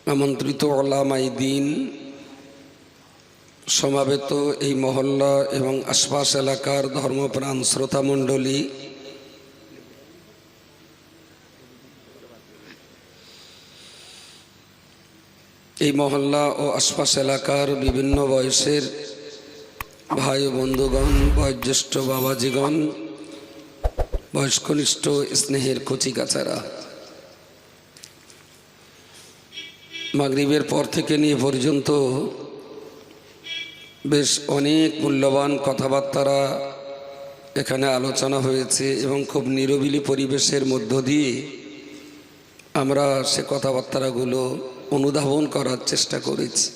আমন্ত্রিত ওলামায়ে দ্বীন, সমাবেত এই মহল্লা এবং আশপাশ এলাকার ধর্মপ্রাণ শ্রোতামণ্ডলী, এই মহল্লা ও আশপাশ এলাকার বিভিন্ন বয়সের ভাই ও বন্ধুগণ, বয়োজ্যেষ্ঠ বাবাজিগণ, বয়স্কনিষ্ঠ স্নেহের কচিকাচারা, মাগরিবের পর থেকে নিয়ে পর্যন্ত বেশ অনেক মূল্যবান কথাবার্তারা এখানে আলোচনা হয়েছে এবং খুব নিরিবিলি পরিবেশের মধ্য দিয়ে আমরা সে কথাবার্তাগুলো অনুধাবন করার চেষ্টা করেছি।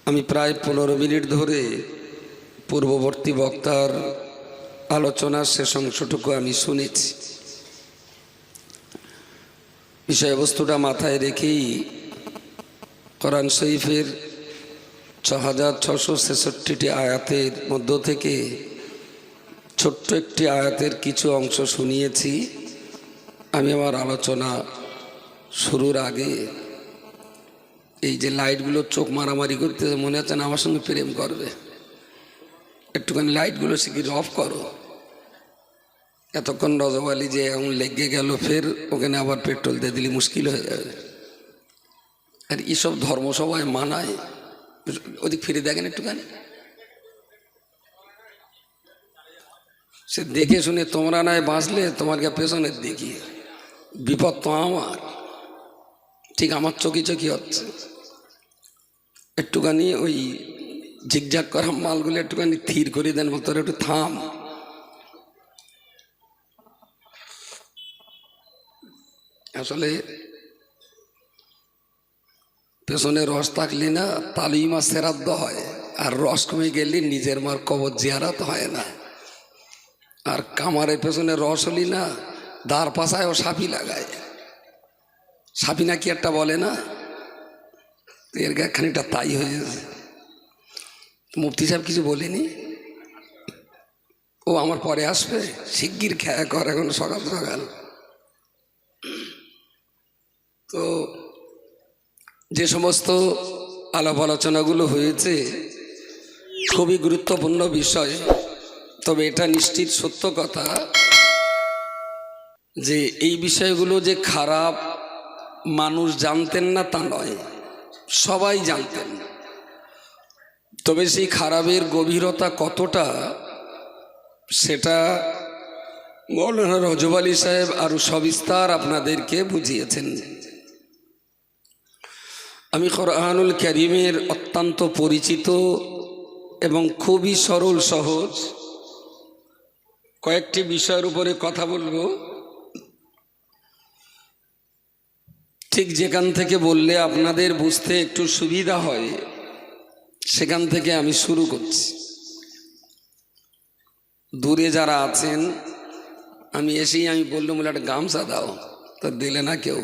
আমি প্রায় 15 মিনিট ধরে পূর্ববর্তী বক্তার আলোচনার শেষ অংশটুকু আমি শুনেছি। বিষয়বস্তুটা মাথায় রেখেই কোরআন শরীফের 6666টি আয়াতের মধ্য থেকে ছোট্ট একটি আয়াতের কিছু অংশ শুনিয়েছি। আমি আমার আলোচনা শুরুর আগে এই যে লাইটগুলো চোখ মারামারি করতে মনে হচ্ছে না আমার সঙ্গে প্রেম করবে, একটুখানি লাইটগুলো শিখিয়ে অফ করো। এতক্ষণ রজবালি যে এমন লেগে গেল, ফের ওখানে আবার পেট্রোল দিয়ে দিলে মুশকিল হয়ে যাবে। আর এইসব ধর্মসভায় মানায়, ওদিক ফিরে দেখেন একটুখানি, সে দেখে শুনে তোমরা নয় বাঁচলে তোমাকে পেছনের দেখি বিপদ তো আমার, ঠিক আমার চকি চকি হচ্ছে। একটুখানি ওই ঝিকঝাক করা মালগুলো একটুখানি থির করে দেন, বলতো একটু থাম। আসলে পেছনে রস থাকলে না তালুই মাছ শ্রাদ্ধ হয়, আর রস কমে গেলে নিজের মার কবর জিয়ারত হয় না। আর কামারের পেছনে রস হলি না দাঁড় পাশায় ও সাপি লাগায়, সাপি নাকি একটা বলে না, এর খানিকটা তাই হয়েছে। মুফতি সাহেব কিছু বলেনি, ও আমার পরে আসবে, শিগগির খেয়া কর, এখন সকাল সকাল। তো যে সমস্ত আলাপ আলোচনাগুলো হয়েছে খুবই গুরুত্বপূর্ণ বিষয়। তবে এটা নিশ্চিত সত্য কথা যে এই বিষয়গুলো যে খারাপ মানুষ জানতেন না তা নয়, সবাই জানতেন। তবে সেই খারাপের গভীরতা কতটা সেটা মৌলানা রজব আলী সাহেব আরো সবিস্তার আপনাদেরকে বুঝিয়েছেন। আমি কোরআনুল কারীমের অত্যন্ত পরিচিত এবং খুবই সরল সহজ কয়েকটি বিষয়ের উপরে কথা বলবো। ঠিক যেখান থেকে বললে আপনাদের বুঝতে একটু সুবিধা হয় সেখান থেকে আমি শুরু করছি। দূরে যারা আছেন, আমি এসেই বললাম বলে একটা গামছা দাও, তো দিলে না কেউ।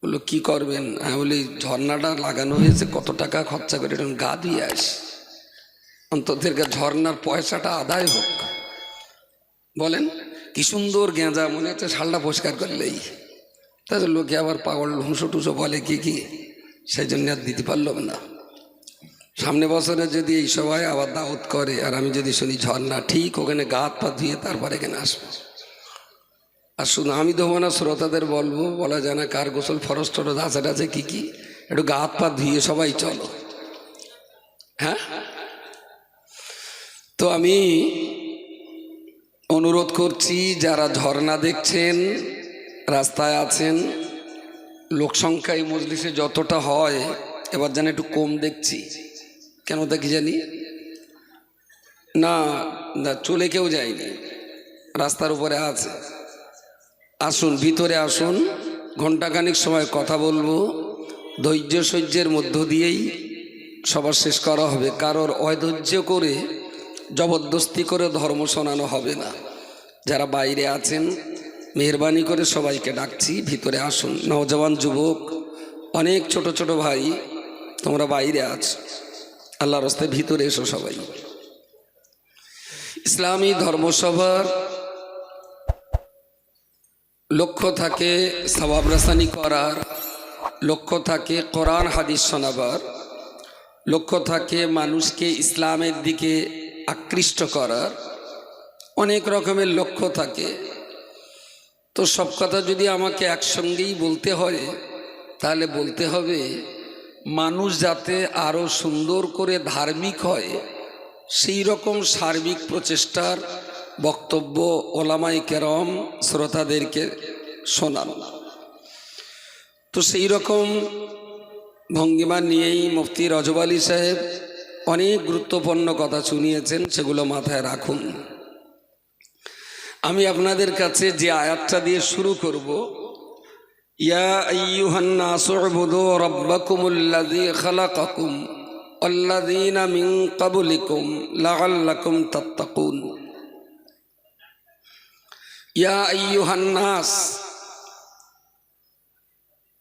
বললো কি করবেন? আমি বলি ঝর্ণাটা লাগানো হয়েছে, কত টাকা খরচা করে গা দিয়ে আসি, অন্তত ঝর্ণার পয়সাটা আদায় হোক। বলেন কি সুন্দর গেঁজা, মনে হচ্ছে শালটা পরিষ্কার করলেই। তাহলে লোকে আবার পাগল হুঁসো টুসো বলে কি কি, সেই জন্য আর দিতে পারলাম না। সামনে বছরে যদি এই সবাই আবার দাওয়াত করে আর আমি যদি শুনি ঝর্ণা, ঠিক ওখানে গা হাত পা ধুয়ে তারপর এখানে আসবো। আর শুধু আমি দেবো না, শ্রোতাদের বলবো, বলা যায় না কার গোসল ফরজ টরজ আছে টাছে কি কি, একটু গা হাত পা ধুয়ে সবাই চলো। হ্যাঁ, তো আমি অনুরোধ করছি যারা ঝর্ণা দেখছেন, রাস্তায় আছেন, লোক সংখ্যা এই মজলিসে যতটা হয় এবার যেন একটু কম দেখছি। কেন দেখি জানি না, চলে কেউ যায়নি, রাস্তার উপরে আছে। আসুন, ভিতরে আসুন, ঘণ্টাখানিক সময় কথা বলবো। ধৈর্য সহ্যের মধ্য দিয়েই সবার শেষ করা হবে। কারোর অধৈর্য করে জবরদস্তি করে ধর্ম শোনানো হবে না। যারা বাইরে আছেন মেহরবানি করে সবাইকে ডাকছি, ভিতরে আসুন। নওজওয়ান যুবক, অনেক ছোট ছোট ভাই তোমরা বাইরে আছো, আল্লাহর রাস্তায় ভিতরে এসো সবাই। ইসলামী ধর্মসভার লক্ষ্য থাকে সওয়াব রাসানি করার, লক্ষ্য থাকে কোরআন হাদিস শোনাবার, লক্ষ্য থাকে মানুষকে ইসলামের দিকে আকৃষ্ট করার, অনেক রকমের লক্ষ্য থাকে। তো সব কথা যদি আমাকে একসঙ্গেই বলতে হয় তাহলে বলতে হবে মানুষ যাতে আরও সুন্দর করে ধার্মিক হয় সেই রকম সার্বিক প্রচেষ্টার বক্তব্য ওলামায়ে কেরাম শ্রোতাদেরকে শোনান। তো সেই রকম ভঙ্গিমা নিয়েই মুফতি রজব আলী সাহেব অনেক গুরুত্বপূর্ণ কথা শুনিয়েছেন, সেগুলো মাথায় রাখুন। আমি আপনাদের কাছে যে আয়াতটা দিয়ে শুরু করব, ইয়া আইয়ুহান নাসু উবুদু রাব্বাকুমুল্লাযী খালাকাকুম ওয়াল্লাযীনা মিন ক্বাবলিকুম লাআল্লাকুম তাত্তাকুন। ইয়া আইয়ুহান নাস,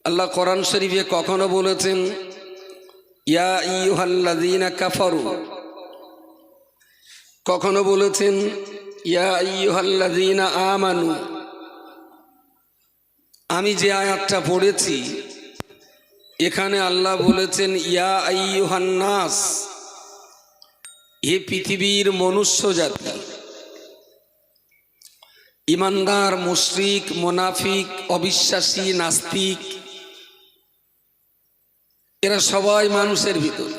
আল্লাহ কোরআন শরীফে কখনো বলেছেন ইয়া আইয়ুহাল্লাযীনা কাফারু, কখনো বলেছেন ইয়া আইয়ুহাল্লাযীনা আমানু। আমি যে আয়াতটা পড়েছি এখানে আল্লাহ বলেছেন ইয়া আইয়ুহান নাস, হে পৃথিবীর মনুষ্য জাতি। ইমানদার, মুশরিক, মুনাফিক, অবিশ্বাসী, নাস্তিক এরা সবাই মানুষের ভিতর।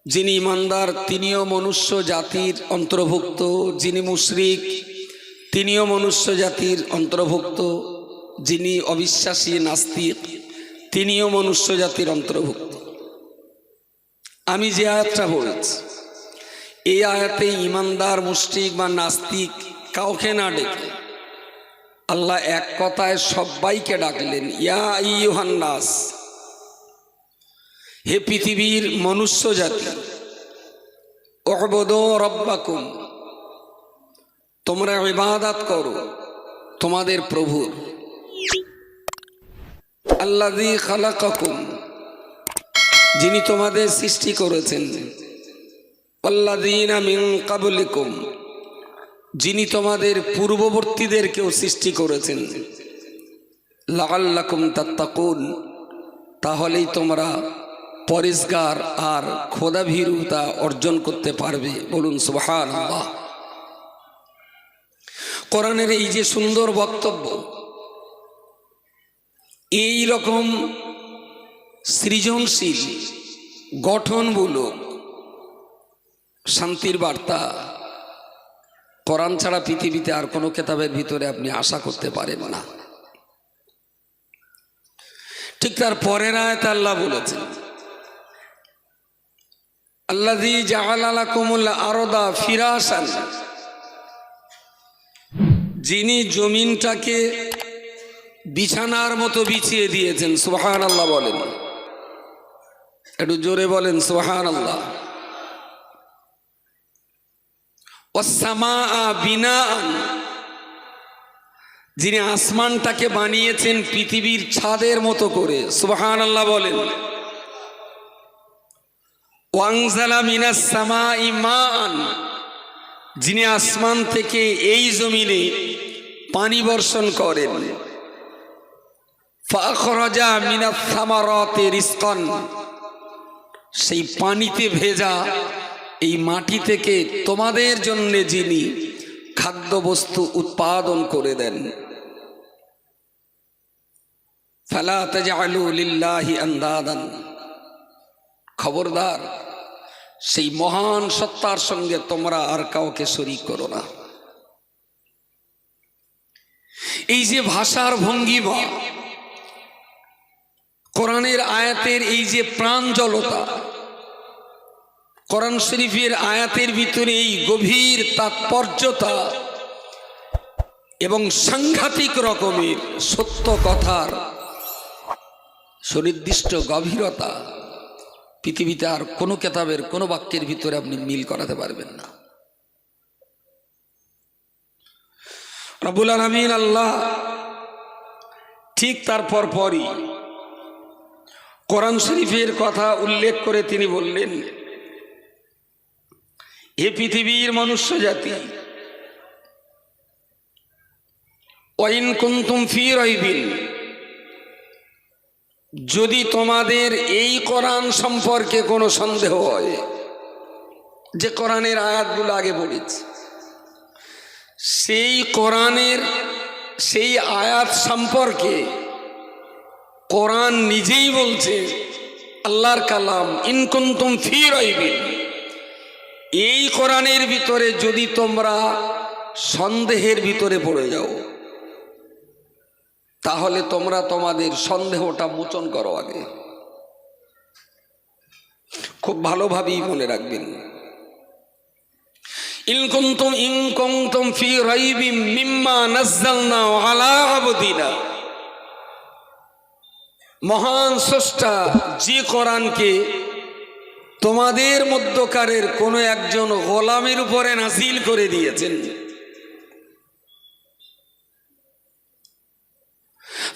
যিনি ইমানদার তিনিও মনুষ্য জাতির অন্তর্ভুক্ত, যিনি মুশরিক তিনিও মনুষ্য জাতির অন্তর্ভুক্ত, যিনি অবিশ্বাসী নাস্তিক তিনিও মনুষ্য জাতির অন্তর্ভুক্ত। আমি যে আয়াতটা বলেছি এই আয়াতে ইমানদার, মুশরিক বা নাস্তিক কাউকে না ডেকে আল্লাহ এক কথায় সবাইকে ডাকলেন ইয়া আইয়ুহান নাস, হে পৃথিবীর মনুষ্য জাতি। উবুদু রাব্বাকুম, তোমরা ইবাদত করো তোমাদের প্রভুর। আল্লাযী খালাকাকুম, যিনি তোমাদের সৃষ্টি করেছেন। ওয়াল্লাযীনা মিন ক্বাবলিকুম, যিনি তোমাদের পূর্ববর্তীদেরকেও সৃষ্টি করেছেন। লাআল্লাকুম তাত্তাকুন, তাহলেই তোমরা পরেজগার আর খোদাভীরুতা অর্জন করতে পারবে। বলুন সুবহানাল্লাহ। কোরআনের এই যে সুন্দর বক্তব্য, এই রকম সৃজনশীল গঠনমূলক শান্তির বার্তা কোরআন ছাড়া পৃথিবীতে আর কোনো কিতাবের ভিতরে আপনি আশা করতে পারেন না। ঠিক তার পরের আয়াতে আল্লাহ বলেছেন আল্লাযী জাআলা লাকুমুল আরদা ফিরাশান, যিনি জমিনটাকে বিছানার মতো বিছিয়ে দিয়েছেন। সুবহানাল্লাহ বলেন, একটু জোরে বলেন সুবহানাল্লাহ। ওয়াস-সামাআ বিনাআন, যিনি আসমানটাকে বানিয়েছেন পৃথিবীর ছাদের মতো করে। সুবহানাল্লাহ বলেন। ওয়ানজালা মিনাস সামাই মাআন, যিনি আসমান থেকে এই জমিনে পানি বর্ষণ করেন। ফাখরাজা মিনাস সামারাতি রিজকান, সেই পানিতে ভেজা এই মাটি থেকে তোমাদের জন্য যিনি খাদ্যবস্তু উৎপাদন করে দেন। ফালা তাজআলু লিল্লাহি আনদাদান, খবরদার সেই মহান সত্তার সঙ্গে তোমরা আর কাউকে শরীক করো না। এই যে ভাষার ভঙ্গিমা, কোরআনের আয়াতের এই যে প্রাঞ্জলতা, কোরআন শরীফের আয়াতের ভিতরে এই গভীর তাৎপর্যতা এবং সাংঘাতিক রকমের সত্য কথার সুনির্দিষ্ট গভীরতা পৃথিবীতে আর কোনো কিতাবের কোনো বাক্যের ভিতরে আপনি মিল করাতে পারবেন না। রব্বুল আলামিন আল্লাহ ঠিক তারপর পরই কোরআন শরীফের কথা উল্লেখ করে তিনি বললেন হে পৃথিবীর মনুষ্য জাতি, ওয়াইন কুনতুম ফি রাইবিন, যদি তোমাদের এই কোরআন সম্পর্কে কোনো সন্দেহ হয়, যে কোরআনের আয়াতগুলো আগে পড়েছি, সেই কোরআনের সেই আয়াত সম্পর্কে কোরআন নিজেই বলছে, আল্লাহর কালাম, ইন কুনতুম ফি রাইবিন, এই কোরআনের ভিতরে যদি তোমরা সন্দেহের ভিতরে পড়ে যাও, তাহলে তোমরা তোমাদের সন্দেহটা মোচন করো আগে। খুব ভালোভাবেই মনে রাখবেন, ইন কুনতুম ফি রাইবিম মিম্মা নাযালনা আলা আবদিনা, মহান স্রষ্টা যে কোরআনকে তোমাদের মধ্যকারের কোন একজন গোলামের উপরে নাযিল করে দিয়েছেন,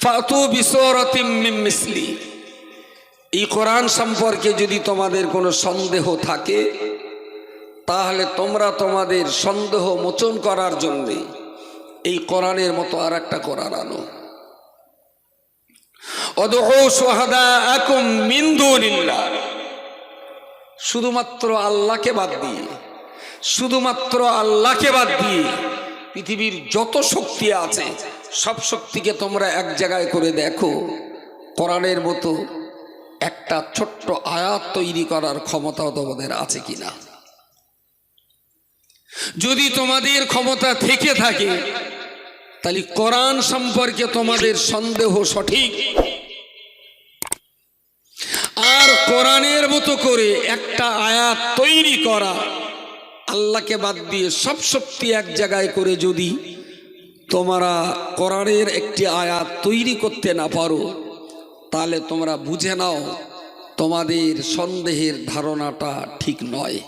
ফাতু বিসূরাতিম মিন মিসলি, এই কোরআন সম্পর্কে যদি তোমাদের কোনো সন্দেহ থাকে, তাহলে তোমরা তোমাদের সন্দেহ মোচন করার জন্য এই কোরআনের মতো আর একটা কোরআন আনো। উদউ শুহাদাআকুম মিন দুনিল্লাহ, শুধুমাত্র আল্লাহকে বাদ দিয়ে, শুধুমাত্র আল্লাহকে বাদ দিয়ে পৃথিবীর যত শক্তি আছে সব শক্তিকে তোমরা এক জায়গায় করে দেখো, কোরআনের মতো একটা ছোট্ট আয়াত তৈরি করার ক্ষমতাও তোমাদের আছে কিনা। যদি তোমাদের ক্ষমতা থেকে থাকে, তাহলে কোরআন সম্পর্কে তোমাদের সন্দেহ সঠিক, আর কোরআনের মতো করে একটা আয়াত তৈরি করা, আল্লাহকে বাদ দিয়ে সব শক্তি এক জায়গায় করে যদি তোমরা কোরআনের একটি আয়াত তৈরি করতে না পারো, তাহলে তোমরা বুঝে নাও তোমাদের সন্দেহের ধারণাটা ঠিক নয়।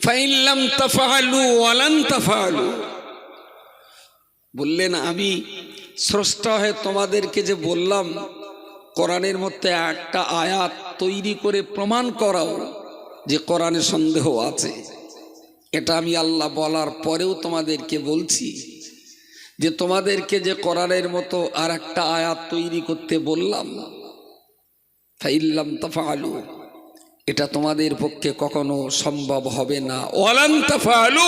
ফাইন লাম তাফআলু ওয়া লান তাফআলু, বললেন আমি স্রষ্টা হয়ে তোমাদেরকে যে বললাম কোরআনের মধ্যে একটা আয়াত তৈরি করে প্রমাণ করাও যে কোরআনে সন্দেহ আছে, এটা আমি আল্লাহ বলার পরেও তোমাদেরকে বলছি যে তোমাদেরকে যে কোরআনের মতো আর একটা আয়াত তৈরি করতে বললাম, ফাইন লাম তাফআলু, এটা তোমাদের পক্ষে কখনো সম্ভব হবে না, ওয়া লান তাফআলু,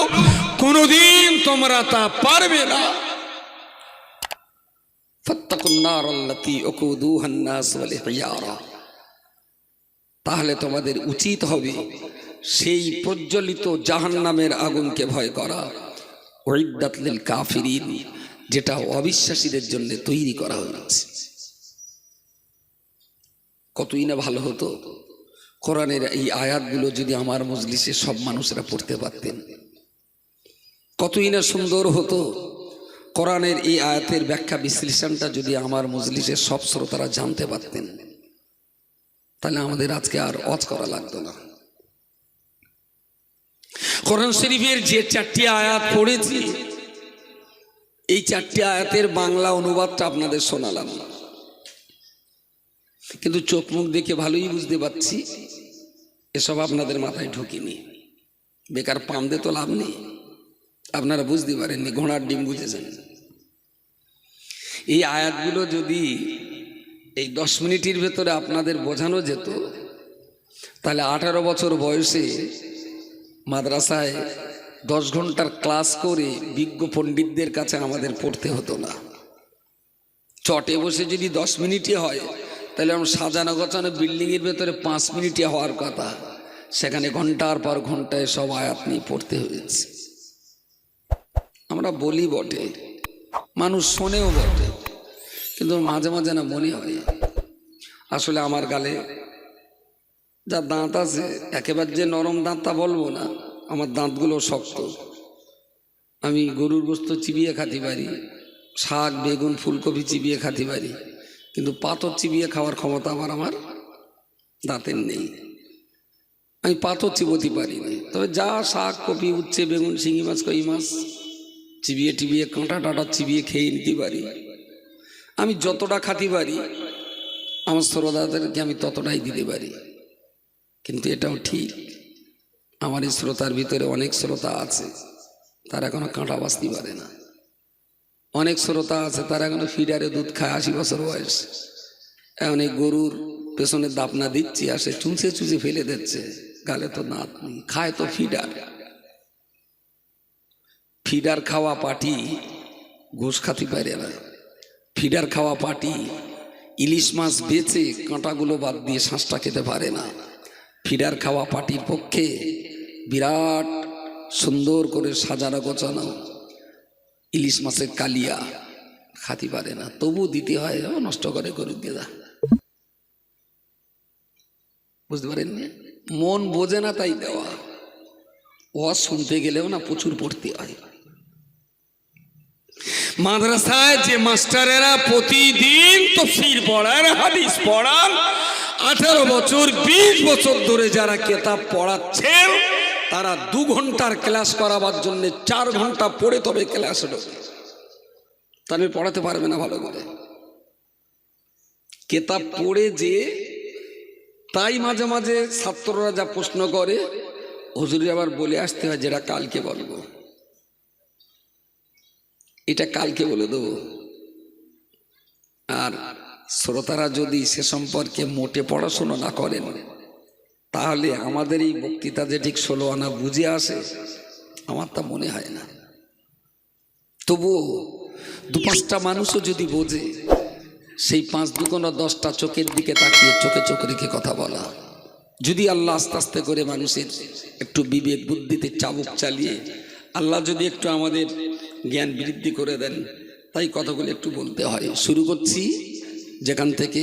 কোনদিন তোমরা তা পারবে না। ফাত্তাকুন নার আল্লাতী ওয়াকুদুহান নাস ওয়াল হিজারা, তাহলে তোমাদের উচিত হবে সেই প্রজ্বলিত জাহান্নামের আগুনকে ভয় করা। উইদ্দাত লিল কাফিরিন, যেটা অবিশ্বাসীদের জন্য তৈরি করা হয়েছে। কতই না ভালো হতো কোরআনের এই আয়াতগুলো যদি আমার মজলিসে সব মানুষরা পড়তে পারতেন, কতই না সুন্দর হতো কোরআনের এই আয়াতের ব্যাখ্যা বিশ্লেষণটা যদি আমার মজলিসের সব শ্রোতারা জানতে পারতেন, তাহলে আমাদের আজকে আর ওয়াজ করা লাগতো না। কোরআন শরীফের যে 4টি আয়াত পড়েছি, এই 4টি আয়াতের বাংলা অনুবাদটা আপনাদের শোনালাম, কিন্তু চোখ মুখ দেখে ভালোই বুঝতে পারছি এসব আপনাদের মাথায় ঢুকিনি। বেকার পাম দিয়ে তো লাভ নেই, আপনারা বুঝতে পারেননি, ঘোড়ার ডিম বুঝেছেন। এই আয়াতগুলো যদি এই 10 মিনিটের ভেতরে আপনাদের বোঝানো যেত, তাহলে 18 বছর বয়সে মাদ্রাসায় 10 ঘন্টার ক্লাস করে বিজ্ঞ পণ্ডিতদের কাছে আমাদের পড়তে হতো না। চটে বসে যদি 10 মিনিটই হয়, তাহলে আমরা সাজানো গোছানো বিল্ডিংয়ের ভেতরে 5 মিনিটই হওয়ার কথা, সেখানে ঘন্টার পর ঘন্টায় সব আয়াত নিয়ে পড়তে হয়েছে। আমরা বলি বটে, মানুষ শোনেও বটে, কিন্তু মাঝে মাঝে না মনে হয় আসলে আমার গালে যা দাঁত আছে, একেবারে যে নরম দাঁত তা বলবো না, আমার দাঁতগুলো শক্ত। আমি গরুর গোস্ত চিবিয়ে খাতে পারি, শাক বেগুন ফুলকপি চিবিয়ে খাতে পারি, কিন্তু পাথর চিবিয়ে খাওয়ার ক্ষমতা আমার দাঁতের নেই। আমি পাথর চিবোতে পারি না, তবে যা শাক কপি উচ্ছে বেগুন শিঙি মাছ কই মাছ চিবিয়ে টিবিয়ে কাঁটা টাটা চিবিয়ে খেয়ে নিতে পারি। আমি যতটা খাতে পারি আমার শ্রোতাদেরকে আমি ততটাই দিতে পারি। কিন্তু এটাও ঠিক, আমার এই শ্রোতার ভিতরে অনেক শ্রোতা আছে তারা এখনো কাঁটা বাঁচতে পারে না। অনেক শ্রোতা আছে তারা এখনো ফিডারে দুধ খায়, 80 বছর বয়স। এখন এই গরুর পেছনে দাপনা দিচ্ছি, আসে চুঁচে চুঁচে ফেলে দিচ্ছে, গালে তো দাঁত নেই, খায় তো ফিডার। ফিডার খাওয়া পাটি ঘুষ খাতে পারে না। ফিডার খাওয়া পাটি ইলিশ মাছ বেচে কাঁটাগুলো বাদ দিয়ে শ্বাসটা খেতে পারে না। ফিডার খাওয়া পাটির পক্ষে বিরাট সুন্দর করে সাজানো গোছানো ইলিশ মাছের কালিয়া খাতে পারে না, তবু দিতে হয়, নষ্ট করে গরু দিয়ে দা। বুঝতে পারেন? মন বোঝে না তাই দেওয়া। ওয়াজ শুনতে গেলেও না প্রচুর পড়তে হয়। মাদ্রাসায় যে মাস্টারেরা প্রতিদিন তাফসীর পড়ান, হাদিস পড়ান, 18 বছর 20 বছর ধরে যারা কিতাব পড়াচ্ছেন, তারা 2 ঘন্টার ক্লাস করাবার জন্য 4 ঘন্টা পড়ে তবে ক্লাস ঢোকে। তাহলে পড়াতে পারবে না ভালো করে। কিতাব পড়ে যে, তাই মাঝে মাঝে ছাত্ররা যা প্রশ্ন করে, হুজুরি আবার বলে আসতে হয় যেটা কালকে বলবো, এটা কালকে বলে দেবো। আর শ্রোতারা যদি সে সম্পর্কে মোটে পড়াশোনা না করেন, তাহলে আমাদের এই বক্তৃতা যে ঠিক 16 আনা বুঝে আসে, আমার তা মনে হয় না। তবুও 2-5টা মানুষও যদি বোঝে, সেই 5-2 10টা চোখের দিকে তাকিয়ে চোখে চোখ রেখে কথা বলা, যদি আল্লাহ আস্তে আস্তে করে মানুষের একটু বিবেক বুদ্ধিতে চাবুক চালিয়ে আল্লাহ যদি একটু আমাদের জ্ঞান বৃদ্ধি করে দেন, তাই কথাগুলো একটু বলতে হয়। শুরু করছি যেখান থেকে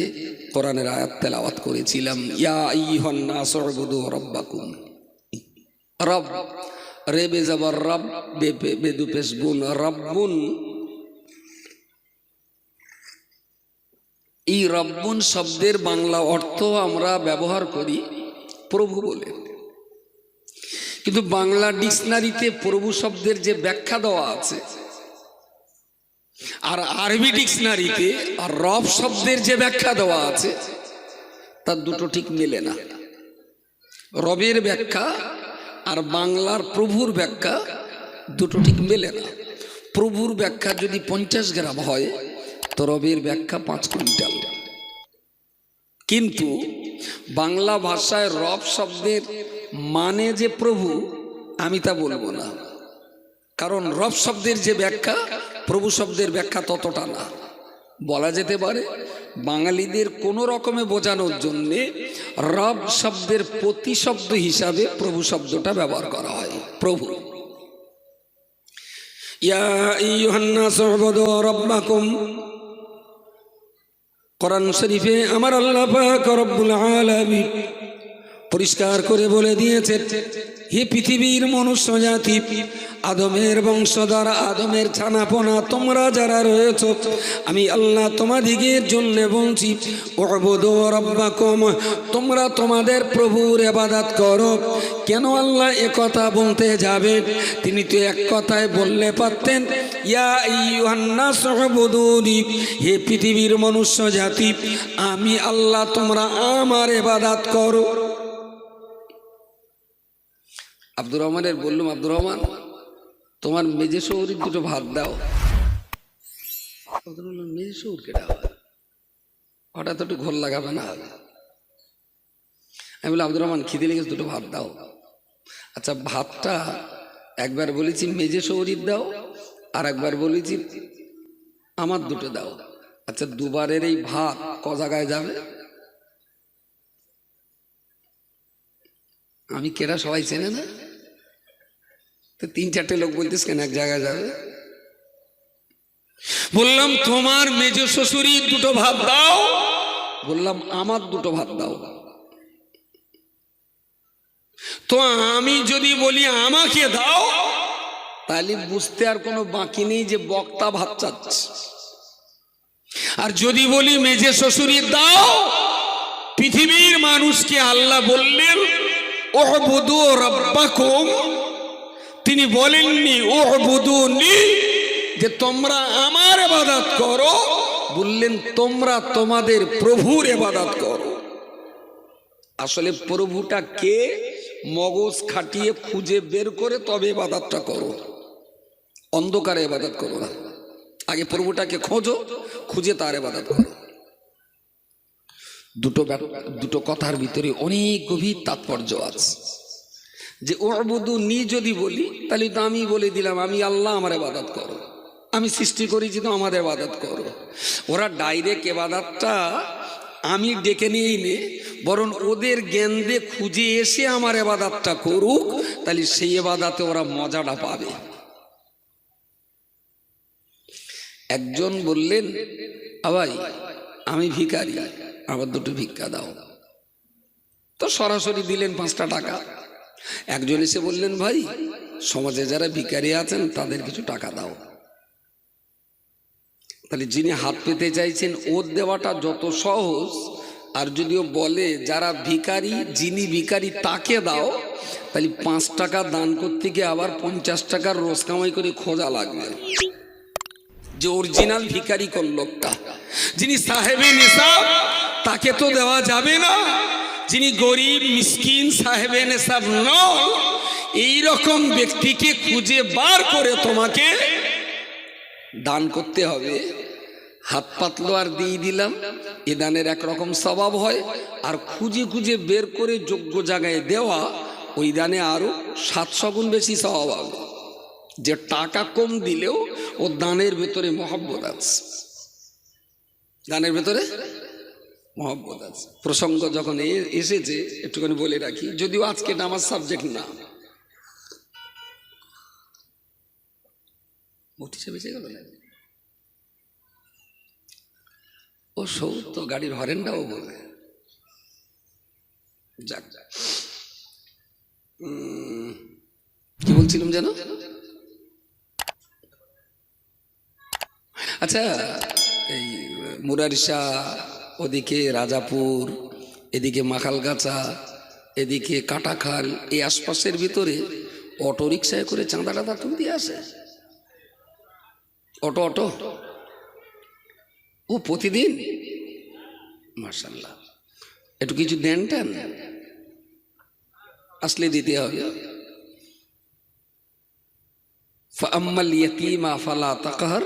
কোরআনের আয়াত তেলাওয়াত করেছিলাম। ইয়া আইয়ুহান নাস উবুদু রাব্বাকুম। রব, রে বে জবর রব, বে দু পেশ বুন, রব্বুন। এই রব্বুন শব্দের বাংলা অর্থ আমরা ব্যবহার করি প্রভু বলে, কিন্তু বাংলা ডিকশনারিতে প্রভু শব্দের যে ব্যাখ্যা দেওয়া আছে, আর আরবি ডিকশনারিতে আর রব শব্দের যে ব্যাখ্যা দেওয়া আছে, তার দুটো ঠিক মেলে না। রবের ব্যাখ্যা আর বাংলার প্রভুর ব্যাখ্যা দুটো ঠিক মেলে না। প্রভুর ব্যাখ্যা যদি 50 গ্রাম হয়, তো রবের ব্যাখ্যা 5 কুইন্টাল। কিন্তু বাংলা ভাষায় রব শব্দের মানে যে প্রভু, আমি তা বলবো না, কারণ রব শব্দের যে ব্যাখ্যা প্রভু শব্দের ব্যাখ্যা ততটা না। বলা যেতে পারে বাঙালিদের কোনো রকমে বোঝানোর জন্যে রব শব্দের প্রতিশব্দ হিসাবে প্রভু শব্দটা ব্যবহার করা হয়। প্রভু, ইয়া আইয়ুহান নাস উবুদু রাব্বাকুম। কোরআন শরীফে আমার আল্লাহ পাক রব্বুল আলামিন পরিষ্কার করে বলে দিয়েছে, হে পৃথিবীর মনুষ্য জাতি, আদমের বংশধর, আদমের ছানাপোনা তোমরা যারা রয়েছ, আমি আল্লাহ তোমাদিগের জন্য বলছি, উবুদু রাব্বাকুম, তোমরা তোমাদের প্রভুর ইবাদত করো। কেন আল্লাহ একথা বলতে যাবে? তিনি তো এক কথায় বললে পারতেন, ইয়া আইয়ুহান নাস উবুদুনি, হে পৃথিবীর মনুষ্য জাতি, আমি আল্লাহ তোমরা আমার ইবাদত করো। আব্দুর রহমানের বললাম, আব্দুর রহমান তোমার মেজে শহরের 2টো ভাত দাও। মেজে শহর কেটা হঠাৎ একটু ঘোল লাগাবে না? আমি বললাম, আব্দুর রহমান খিদে লেগেছে, 2টো ভাত দাও। আচ্ছা, ভাতটা একবার বলেছি মেজে শহরের দাও, আর একবার বলেছি আমার 2টো দাও। আচ্ছা, দুবারের এই ভাত ক জায়গায় যাবে? আমি কেটা সবাই চেনে না তো, 3-4টে লোক বলতিস কেন এক জায়গায় যাবে? বললাম তোমার মেজ শ্বশুরির 2টো ভাত দাও, বললাম আমার 2টো ভাত দাও। তো আমি যদি বলি আমাকে দাও, তাহলে বুঝতে আর কোনো বাকি নেই যে বক্তা ভাত চাচ্ছে। আর যদি বলি মেজে শ্বশুরির দাও, পৃথিবীর মানুষকে আল্লাহ বললেন উবুদু রাব্বাকুম, তিনি বলেননি উবুদুনি, যে তোমরা আমার ইবাদত করো, বললেন তোমরা তোমাদের প্রভুর ইবাদত করো। আসলে প্রভুটা কে, মগজ খাটিয়ে খুঁজে বের করে তবে ইবাদতটা করো। অন্ধকারে ইবাদত করো না, আগে প্রভুটাকে খোঁজো, খুঁজে তার ইবাদত করো। দুটো কথার ভিতরে অনেক গভীর তাৎপর্য আছে। যে উবুদু নি যদি বলি তাহলে তো আমি বলে দিলাম আমি আল্লাহ, আমার ইবাদত করো, আমি সৃষ্টি করেছি তো আমাদের ইবাদত করো। ওরা ডাইরেক্ট ইবাদতটা আমি ডেকে নিয়েই নে, বরং ওদের জ্ঞান দিয়ে খুঁজে এসে আমার ইবাদতটা করুক, তাহলে সেই ইবাদতে ওরা মজাটা পাবে। একজন বললেন, ভাই আমি ভিখারি, আমার দুটো ভিক্ষা দাও। তো সরাসরি দিলেন 5টা টাকা। একজন এসে বললেন, ভাই সমাজে যারা ভিখারি আছেন তাদের কিছু টাকা দাও। তাহলে যিনি হাত পেতে চাইছেন ওর দেওয়াটা যত সহজ, আর যদিও বলে যারা ভিখারি, যিনি ভিখারি তাকে দাও, তাহলে 5 টাকা দান করতে গিয়ে আবার 50 টাকার রোজ কামাই করে খোঁজা লাগবে যে অরিজিনাল ভিখারি কোন লোকটা। যিনি সাহেবে নিসাব তাকে তো দেওয়া যাবে না, যিনি গরিব মিসকিন সাহেবে নিসাব নয় এইরকম ব্যক্তিকে খুঁজে বার করে তোমাকে দান করতে হবে। হাত পাতলো আর দিয়ে দিলাম, এ দানের একরকম স্বভাব হয়, আর খুঁজে খুঁজে বের করে যোগ্য জায়গায় দেওয়া ওই দানে আরো 700 গুণ বেশি স্বভাব হবে। যে টাকা কম দিলেও ও দানের ভেতরে মহব্বত আছে, দানের ভেতরে মহব্বত আছে। প্রসঙ্গ যখন এসেছে একটুখানি বলে রাখি, যদিও আজকে এটা আমার সাবজেক্ট না। বেঁচে গেল না ও সৌ তো গাড়ির হরেনটাও বলে। যাক কি বলছিলাম যেন? আচ্ছা, এই মুরারিশা, ওদিকে রাজাপুর, এদিকে মাখালগাছা, এদিকে কাটাখাল, এই আশপাশের ভিতরে অটো রিক্সায় করে চাঁদা টাদা তুলতে আসে। অটো ও প্রতিদিন, মাশাআল্লাহ। একটু কিছু দেন টেন আসলে দিতে হবে। ফাআম্মাল ইয়াতীমা ফালা তাকহার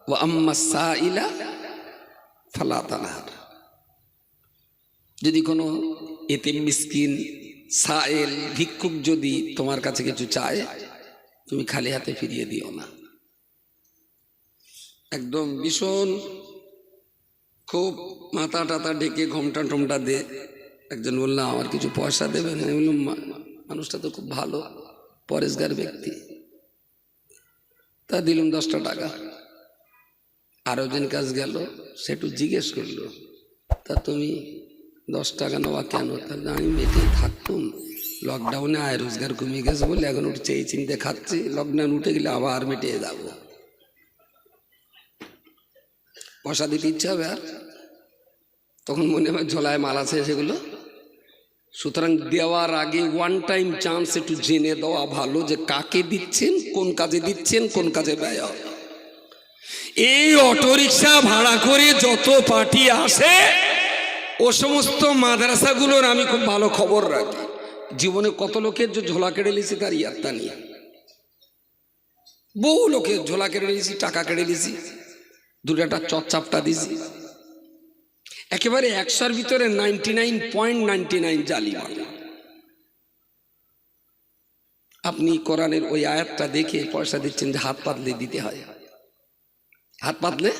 ওয়া আম্মাস সাইলা ফালা তানহার। যদি কোনো এতিম মিসকিন সাইল ভিক্ষুক যদি তোমার কাছে কিছু চায়, তুমি খালি হাতে ফিরিয়ে দিও না। একদম ভীষণ খুব মাথা টাতা ডেকে ঘোমটা টোমটা দে। একজন বললাম, আমার কিছু পয়সা দেবেন? আমি বললাম, মানুষটা তো খুব ভালো পরেশগার ব্যক্তি, তা দিলাম 10টা টাকা। আরো জন কাজ গেল, সেটু জিজ্ঞেস করলো, তা তুমি 10 টাকা নেওয়া কেন? তাহলে আমি মেটেই থাকতুম, লকডাউনে আয় রোজগার কমে গেছে বলে এখন উঠছে এই চিন্তা খাচ্ছি, লকডাউন উঠে গেলে আবার মেটে যাবো। পয়সা দিতে ইচ্ছা হবে আর তখন মনে হয় ঝোলায় মাল আছে সেগুলো। সুতরাং দেওয়ার আগে ওয়ান টাইম চান্স একটু জেনে দেওয়া ভালো যে কাকে দিচ্ছেন, কোন কাজে দিচ্ছেন, কোন কাজে ব্যয় হবে। এই অটোরিকশা ভাড়া করে যত পার্টি আসে, ও সমস্ত মাদ্রাসাগুলোর আমি খুব ভালো খবর রাখি। জীবনে কত লোকের যে ঝোলা কেড়ে নিয়েছি তার ইয়াত্তা নিয়ে, বহু লোকের ঝোলা কেড়ে নিয়েছি, টাকা কেড়ে নিয়েছি, দুটাটা চচ্চাপটা দিছি। একেবারে 100-র ভিতরে 99.99 জালি মাল। আপনি কোরআনের ওই আয়াতটা দেখে পয়সা দিচ্ছেন যে হাত পাতলে দিতে হয়, হাত পাতলে,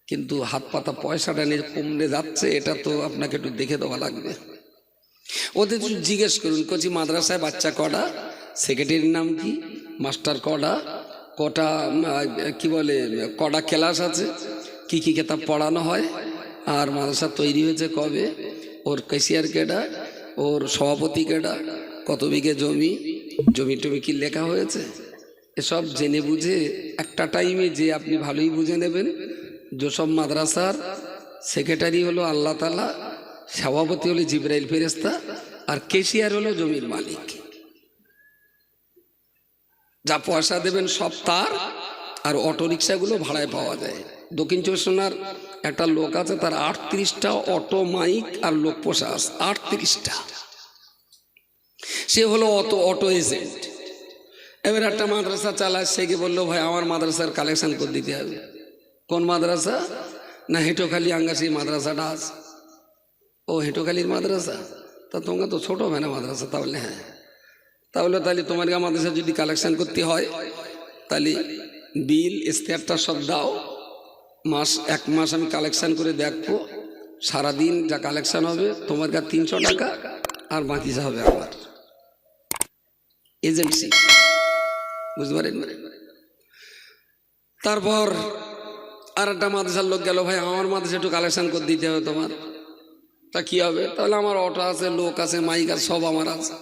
কিন্তু হাত পাতা পয়সাটা নিয়ে কমলে যাচ্ছে, এটা তো আপনাকে একটু দেখে দেওয়া লাগবে। ওদের জিজ্ঞেস করুন, কচি মাদ্রাসায় বাচ্চা কটা, সেক্রেটারির নাম কি, মাস্টার কটা কি বলে কটা ক্লাস আছে, কি কি কিতাব পড়ানো হয়, আর মাদ্রাসা তৈরি হয়েছে কবে, ওর ক্যাশিয়ার কেডা, ওর সভাপতি কেডা, কত বিঘে জমি টমি কি লেখা হয়েছে, এসব জেনে বুঝে একটা টাইমে যে আপনি ভালোই বুঝে নেবেন যেসব মাদ্রাসার সেক্রেটারি হলো আল্লাহ তাআলা, সভাপতি হলো জিবরাইল ফেরেশতা, আর ক্যাশিয়ার হলো জমির মালিক। যা পয়সা দেবেন সব তার। আর অটো রিক্সাগুলো ভাড়ায় পাওয়া যায়। দক্ষিণ চব্বিশ পরগনার একটা লোক আছে, তার 38টা অটো মাইক আর লোক পোষা আছে, 38টা। সে হলো অটো এজেন্ট। এবার একটা মাদ্রাসা চালায়, সে কি বললো ভাই আমার মাদ্রাসার কালেকশন করে দিতে হবে। কোন মাদ্রাসা? না হেঁটোখালি আঙ্গাসি মাদ্রাসাটা আছে। ও হেঁটোখালির মাদ্রাসা, তা তোমরা তো ছোটো হবে না মাদ্রাসা। তাহলে হ্যাঁ, তাহলে তোমার মাদ্রাসা যদি কালেকশন করতে হয় তাহলে বিল ইস্তেহারটা সব দাও, এক মাস আমি কালেকশন করে দেখবো, সারাদিন যা কালেকশন হবে তোমার কাছে 300 টাকা, আর বাকি যা হবে আমার এজেন্সি, বুঝতে পারেন। তারপর আর একটা মাদ্রাসার লোক গেল, ভাই আমার মাদ্রাসা একটু কালেকশন করে দিতে হবে তোমার। তা কি হবে? তাহলে আমার অটো আছে, লোক আছে, মাইক আছে, সব আমার আছে।